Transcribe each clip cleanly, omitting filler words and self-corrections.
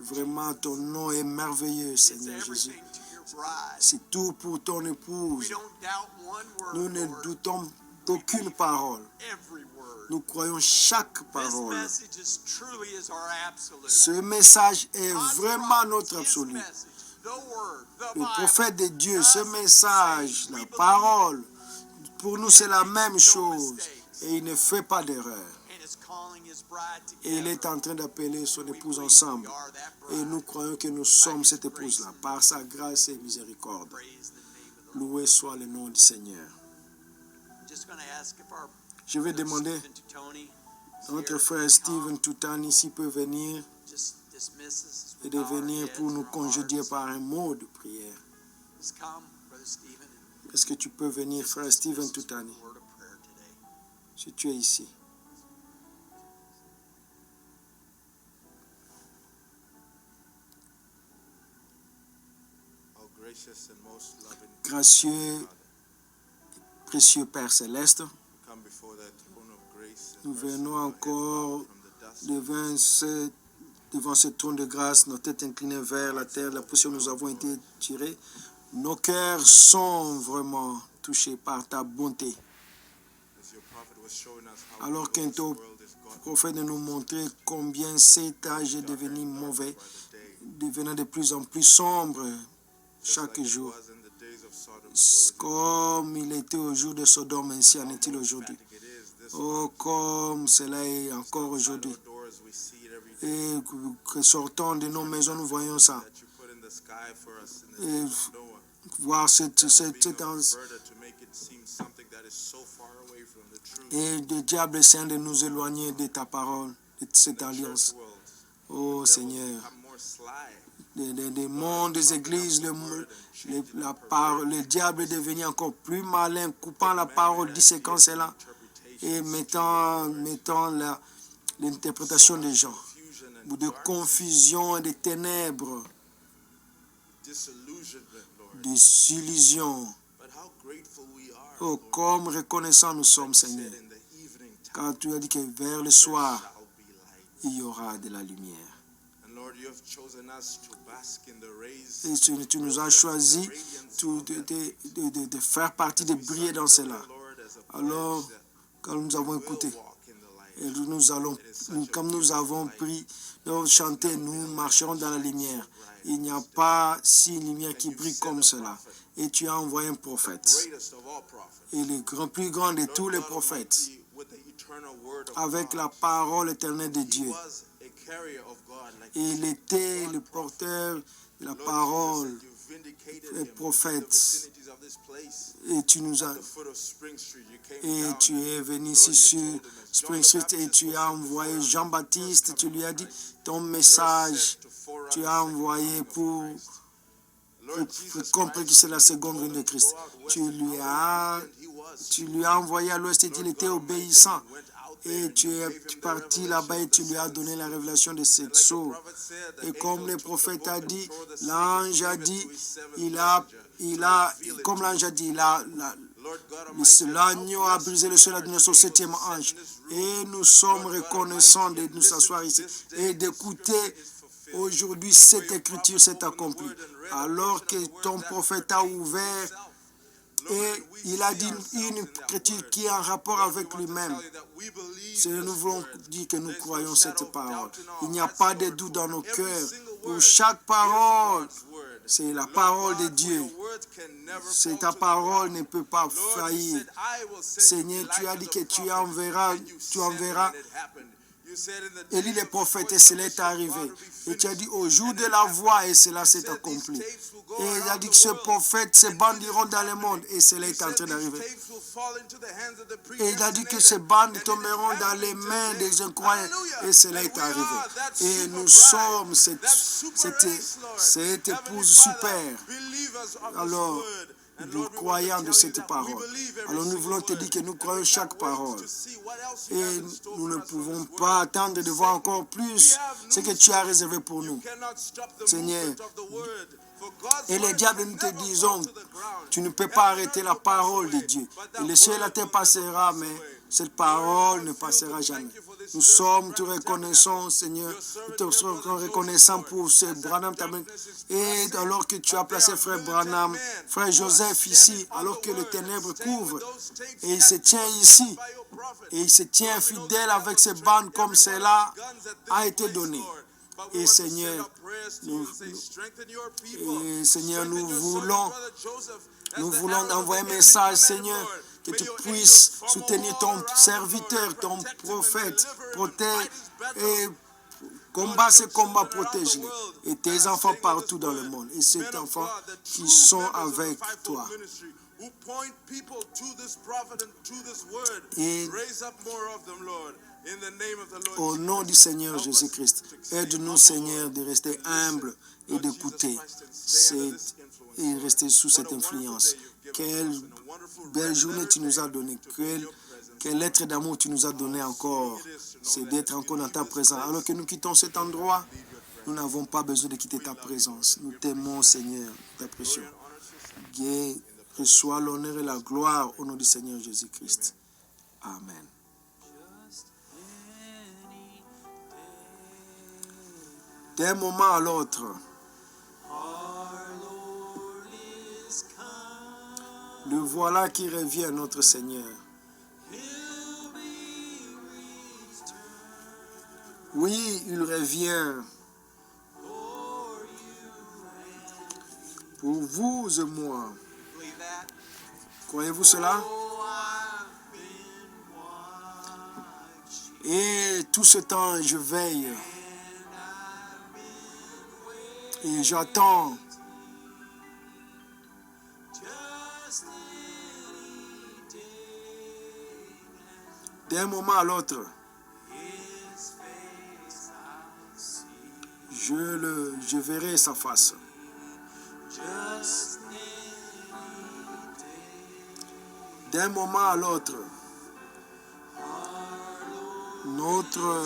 Vraiment, ton nom est merveilleux, Seigneur Jésus. C'est tout pour ton épouse. Nous ne doutons d'aucune parole. Nous croyons chaque parole. Ce message est vraiment notre absolu. Le prophète de Dieu, ce message, la parole, pour nous c'est la même chose. Et il ne fait pas d'erreur. Et il est en train d'appeler son épouse ensemble. Et nous croyons que nous sommes cette épouse-là, par sa grâce et miséricorde. Loué soit le nom du Seigneur. Je vais demander à notre frère Stephen Toutani s'il peut venir et de venir pour nous congédier par un mot de prière. Est-ce que tu peux venir, frère Stephen Toutani, si tu es ici? Gracieux, précieux Père Céleste, nous venons encore devant ce trône de grâce, nos têtes inclinées vers la terre, la poussière où nous avons été tirés. Nos cœurs sont vraiment touchés par ta bonté. Alors qu'un prophète nous montrait combien cet âge est devenu mauvais, devenant de plus en plus sombre chaque jour. Comme il était au jour de Sodome, ainsi en est-il aujourd'hui. Oh, comme cela est encore aujourd'hui. Et que sortant de nos maisons, nous voyons ça. Et voir et le diable essaie de nous éloigner de ta parole, de cette alliance. Oh Seigneur, des mondes, des églises, le diable est devenu encore plus malin, coupant la parole, disséquant cela et mettant l'interprétation des gens, ou de confusion et de ténèbres, des illusions. Oh, comme reconnaissants nous sommes, Seigneur, car tu as dit que vers le soir, il y aura de la lumière. Et tu nous as choisi de faire partie, de briller dans cela. Alors, quand nous avons écouté, et comme nous avons pris, nous avons chanté, nous marcherons dans la lumière. Il n'y a pas si lumière qui brille comme cela. Et tu as envoyé un prophète. Et le plus grand de tous les prophètes, avec la parole éternelle de Dieu. Et il était le porteur de la parole, le prophète. Et tu es venu ici sur Spring Street et tu as envoyé Jean-Baptiste, tu lui as dit ton message, tu as envoyé pour comprendre que c'est la seconde venue de Christ. Tu lui as envoyé à l'ouest et il était obéissant. Et tu es parti là-bas et tu lui as donné la révélation de cette sceau. Et comme le prophète a dit, l'ange a dit, comme l'ange a dit, l'agneau a brisé le seul adresse au septième ange. Et nous sommes reconnaissants de nous asseoir ici et d'écouter aujourd'hui cette écriture s'est accomplie. Alors que ton prophète a ouvert et il a dit une écriture qui est en rapport avec lui-même. Nous voulons dire que nous croyons cette parole. Il n'y a pas de doute dans nos cœurs. Pour chaque parole, c'est la parole de Dieu. Ta parole ne peut pas faillir. Seigneur, tu as dit que tu enverras Élie le prophète et cela est arrivé. Et tu as dit au jour de la voix et cela s'est accompli. Et il a dit que ce prophète, ces bandes iront dans le monde et cela est en train d'arriver. Et il a dit que ces bandes tomberont dans les mains des incroyants et cela est arrivé. Et nous sommes cette épouse super. Alors, nous croyons de cette parole. Alors nous voulons te dire que nous croyons chaque parole. Et nous ne pouvons pas attendre de voir encore plus ce que tu as réservé pour nous. Seigneur, et les diables, nous te disons, tu ne peux pas arrêter la parole de Dieu. Et le ciel et la terre passera, mais cette parole ne passera jamais. Nous sommes tout reconnaissants, Seigneur. Nous te sommes reconnaissants pour ce Branham. Et alors que tu as placé frère Branham, frère Joseph ici, alors que les ténèbres couvrent, et il se tient ici, et il se tient fidèle avec ces bandes comme cela a été donné. Et Seigneur, nous voulons envoyer un message, Seigneur, que tu puisses soutenir ton serviteur, ton prophète, protège et combat ce combat, protège-les. Et tes enfants partout dans le monde. Et ces enfants qui sont avec toi. Et au nom du Seigneur Jésus-Christ, aide-nous, Seigneur, de rester humbles et d'écouter et rester sous cette influence. Quelle belle journée tu nous as donnée. Quel être d'amour tu nous as donné encore. C'est d'être encore dans ta présence. Alors que nous quittons cet endroit, nous n'avons pas besoin de quitter ta présence. Nous t'aimons, Seigneur, ta pression. Reçois l'honneur et la gloire au nom du Seigneur Jésus-Christ. Amen. D'un moment à l'autre, le voilà qui revient, notre Seigneur. Oui, il revient pour vous et moi. Croyez-vous cela? Et tout ce temps, je veille et j'attends. D'un moment à l'autre, je verrai sa face. D'un moment à l'autre, notre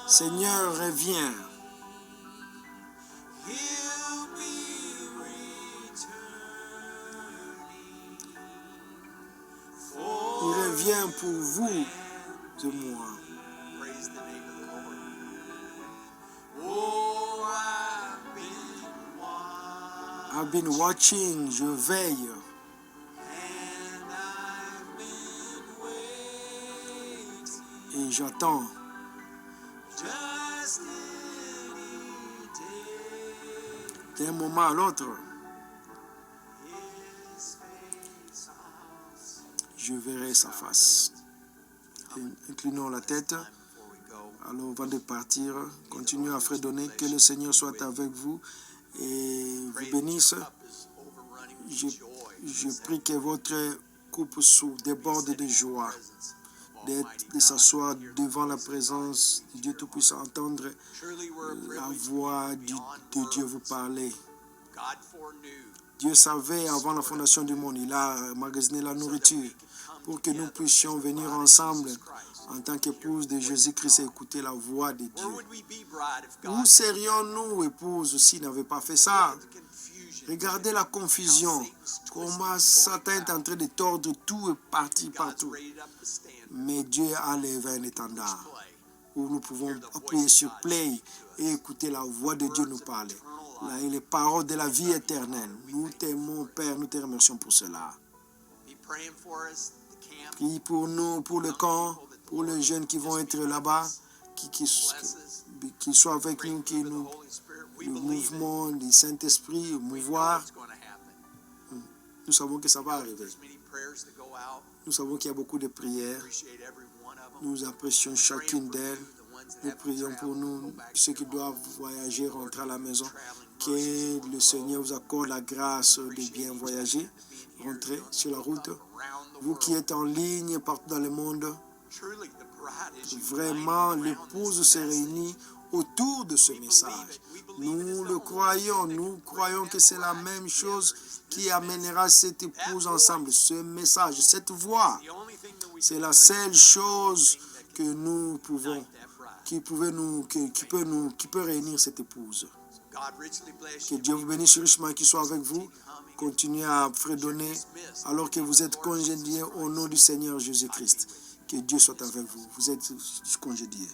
Seigneur revient. Il revient pour vous et moi. I've been watching, je veille. Et j'attends. D'un moment à l'autre, je verrai sa face. Inclinons la tête. Alors, avant de partir, continuez à fredonner. Que le Seigneur soit avec vous et vous bénisse. Je prie que votre coupe déborde de joie, de s'asseoir devant la présence de Dieu Tout-Puissant, entendre la voix de Dieu vous parler. Dieu savait avant la fondation du monde, il a emmagasiné la nourriture pour que nous puissions venir ensemble en tant qu'épouse de Jésus-Christ et écouter la voix de Dieu. Où serions-nous, épouses, s'il n'avait pas fait ça? Regardez la confusion, comment Satan est en train de tordre tout et partir partout. Mais Dieu a levé un étendard où nous pouvons appuyer sur play et écouter la voix de Dieu nous parler. Là est les paroles de la vie éternelle. Nous t'aimons, Père, nous te remercions pour cela. Prie pour nous, pour le camp, pour les jeunes qui vont être là-bas, qui soient avec nous, le mouvement du Saint-Esprit, le mouvoir. Nous savons que ça va arriver. Nous savons qu'il y a beaucoup de prières. Nous apprécions chacune d'elles. Nous prions pour nous, ceux qui doivent voyager, rentrer à la maison. Que le Seigneur vous accorde la grâce de bien voyager, rentrer sur la route. Vous qui êtes en ligne partout dans le monde, vraiment, l'épouse se réunit autour de ce message. Nous le croyons, nous croyons que c'est la même chose qui amènera cette épouse ensemble. Ce message, cette voix, c'est la seule chose que nous pouvons, qui peut réunir cette épouse. Que Dieu vous bénisse richement, qu'il soit avec vous. Continuez à fredonner alors que vous êtes congédiés au nom du Seigneur Jésus-Christ. Que Dieu soit avec vous. Vous êtes congédiés.